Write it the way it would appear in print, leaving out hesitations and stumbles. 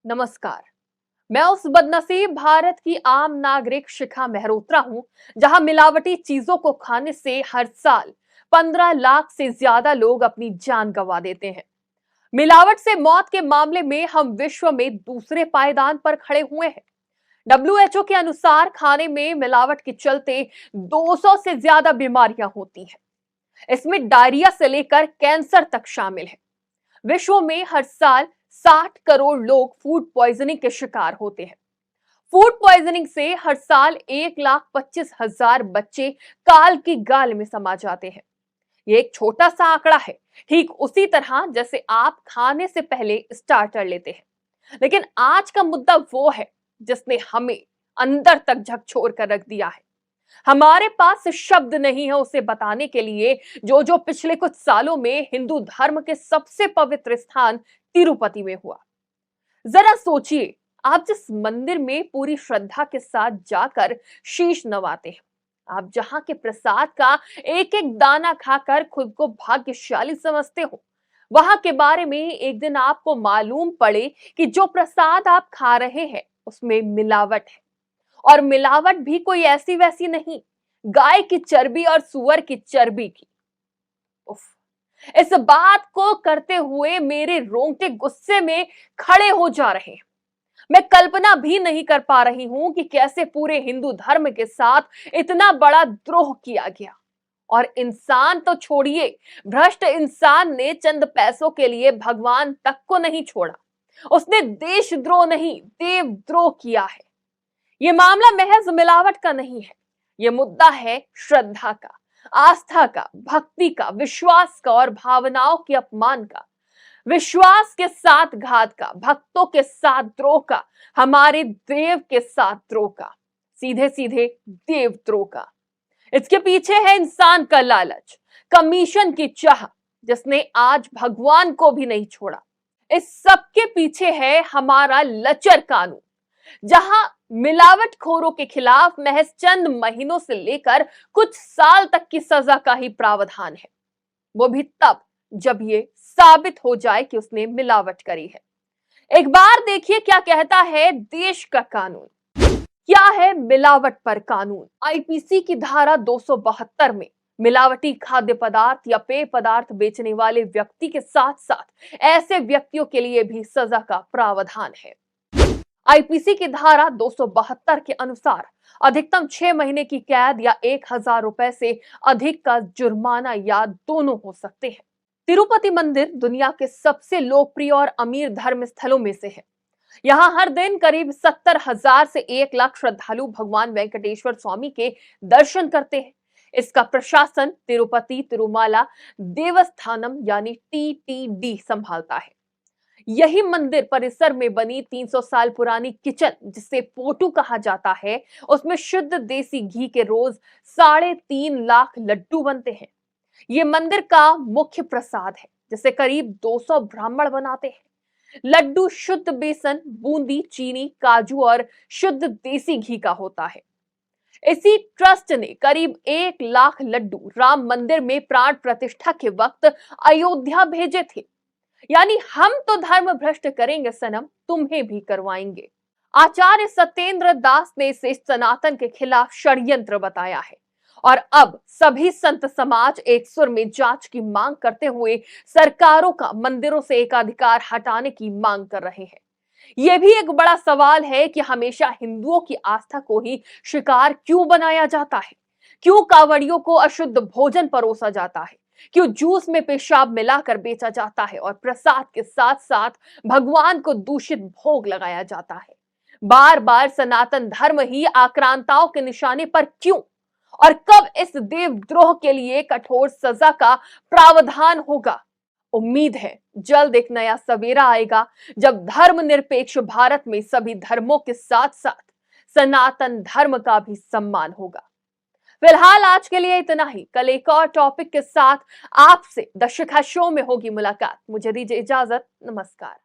नमस्कार। मैं उस बदनसीब भारत की आम नागरिक शिखा मेहरोत्रा हूं, जहां मिलावटी चीजों को खाने से हर साल 15 लाख से ज्यादा लोग अपनी जान गंवा देते हैं। मिलावट से मौत के मामले में हम विश्व में दूसरे पायदान पर खड़े हुए हैं। डब्ल्यूएचओ के अनुसार खाने में मिलावट के चलते 200 से ज्यादा बीमारियां होती हैं। इसमें डायरिया से लेकर कैंसर तक शामिल है। विश्व में हर साल 60 करोड़ लोग फूड पॉइजनिंग के शिकार होते हैं। फूड पॉइजनिंग से हर साल 1,25,000 बच्चे काल की गाल में समा जाते हैं। ये एक छोटा सा आंकड़ा है, ठीक उसी तरह जैसे आप खाने से पहले स्टार्टर लेते हैं। लेकिन आज का मुद्दा वो है जिसने हमें अंदर तक झकझोर कर रख दिया है। हमारे पास शब्द नहीं है उसे बताने के लिए जो पिछले कुछ सालों में हिंदू धर्म के सबसे पवित्र स्थान तिरुपति में हुआ। जरा सोचिए, आप जिस मंदिर में पूरी श्रद्धा के साथ जाकर शीश नवाते हैं, आप जहां के प्रसाद का एक एक दाना खाकर खुद को भाग्यशाली समझते हो, वहां के बारे में एक दिन आपको मालूम पड़े कि जो प्रसाद आप खा रहे हैं उसमें मिलावट है। और मिलावट भी कोई ऐसी वैसी नहीं, गाय की चर्बी और सुअर की चर्बी की। उफ, इस बात को करते हुए मेरे रोंगटे गुस्से में खड़े हो जा रहे हैं। मैं कल्पना भी नहीं कर पा रही हूं कि कैसे पूरे हिंदू धर्म के साथ इतना बड़ा द्रोह किया गया। और इंसान तो छोड़िए, भ्रष्ट इंसान ने चंद पैसों के लिए भगवान तक को नहीं छोड़ा। उसने देशद्रोह नहीं, देवद्रोह किया है। यह मामला महज मिलावट का नहीं है, यह मुद्दा है श्रद्धा का, आस्था का, भक्ति का, विश्वास का और भावनाओं के अपमान का। विश्वास के साथ घात का, भक्तों के साथ द्रोह का, हमारे देव के साथ द्रोह का, सीधे सीधे देवद्रोह का। इसके पीछे है इंसान का लालच, कमीशन की चाह, जिसने आज भगवान को भी नहीं छोड़ा। इस सब के पीछे है हमारा लचर कानून, जहां मिलावटखोरों के खिलाफ महज चंद महीनों से लेकर कुछ साल तक की सजा का ही प्रावधान है। वो भी तब जब ये साबित हो जाए कि उसने मिलावट करी है। एक बार देखिए क्या कहता है देश का कानून। क्या है मिलावट पर कानून? आईपीसी की धारा 272 में मिलावटी खाद्य पदार्थ या पेय पदार्थ बेचने वाले व्यक्ति के साथ साथ ऐसे व्यक्तियों के लिए भी सजा का प्रावधान है। आईपीसी की धारा 272 के अनुसार अधिकतम 6 महीने की कैद या 1,000 रुपए से अधिक का जुर्माना या दोनों हो सकते हैं। तिरुपति मंदिर दुनिया के सबसे लोकप्रिय और अमीर धर्म स्थलों में से है। यहाँ हर दिन करीब 70,000 से 1 लाख श्रद्धालु भगवान वेंकटेश्वर स्वामी के दर्शन करते हैं। इसका प्रशासन तिरुपति तिरुमाला देवस्थानम यानी टीटीडी संभालता है। यही मंदिर परिसर में बनी 300 साल पुरानी किचन, जिसे पोटू कहा जाता है, उसमें शुद्ध देसी घी के रोज 3.5 लाख लड्डू बनते हैं। ये मंदिर का मुख्य प्रसाद है, जिसे करीब 200 ब्राह्मण बनाते हैं। लड्डू शुद्ध बेसन, बूंदी, चीनी, काजू और शुद्ध देसी घी का होता है। इसी ट्रस्ट ने करीब 1 लाख लड्डू राम मंदिर में प्राण प्रतिष्ठा के वक्त अयोध्या भेजे थे। यानी हम तो धर्म भ्रष्ट करेंगे सनम, तुम्हें भी करवाएंगे। आचार्य सत्येंद्र दास ने इसे सनातन के खिलाफ षड्यंत्र बताया है। और अब सभी संत समाज एक सुर में जांच की मांग करते हुए सरकारों का मंदिरों से एकाधिकार हटाने की मांग कर रहे हैं। यह भी एक बड़ा सवाल है कि हमेशा हिंदुओं की आस्था को ही शिकार क्यों बनाया जाता है? क्यों कांवड़ियों को अशुद्ध भोजन परोसा जाता है? क्यों जूस में पेशाब मिलाकर बेचा जाता है और प्रसाद के साथ साथ भगवान को दूषित भोग लगाया जाता है? बार बार सनातन धर्म ही आक्रांताओं के निशाने पर क्यों? और कब इस देवद्रोह के लिए कठोर सजा का प्रावधान होगा? उम्मीद है जल्द एक नया सवेरा आएगा, जब धर्मनिरपेक्ष भारत में सभी धर्मों के साथ साथ सनातन धर्म का भी सम्मान होगा। फिलहाल आज के लिए इतना ही। कल एक और टॉपिक के साथ आपसे द शिखा शो में होगी मुलाकात। मुझे दीजिए इजाजत। नमस्कार।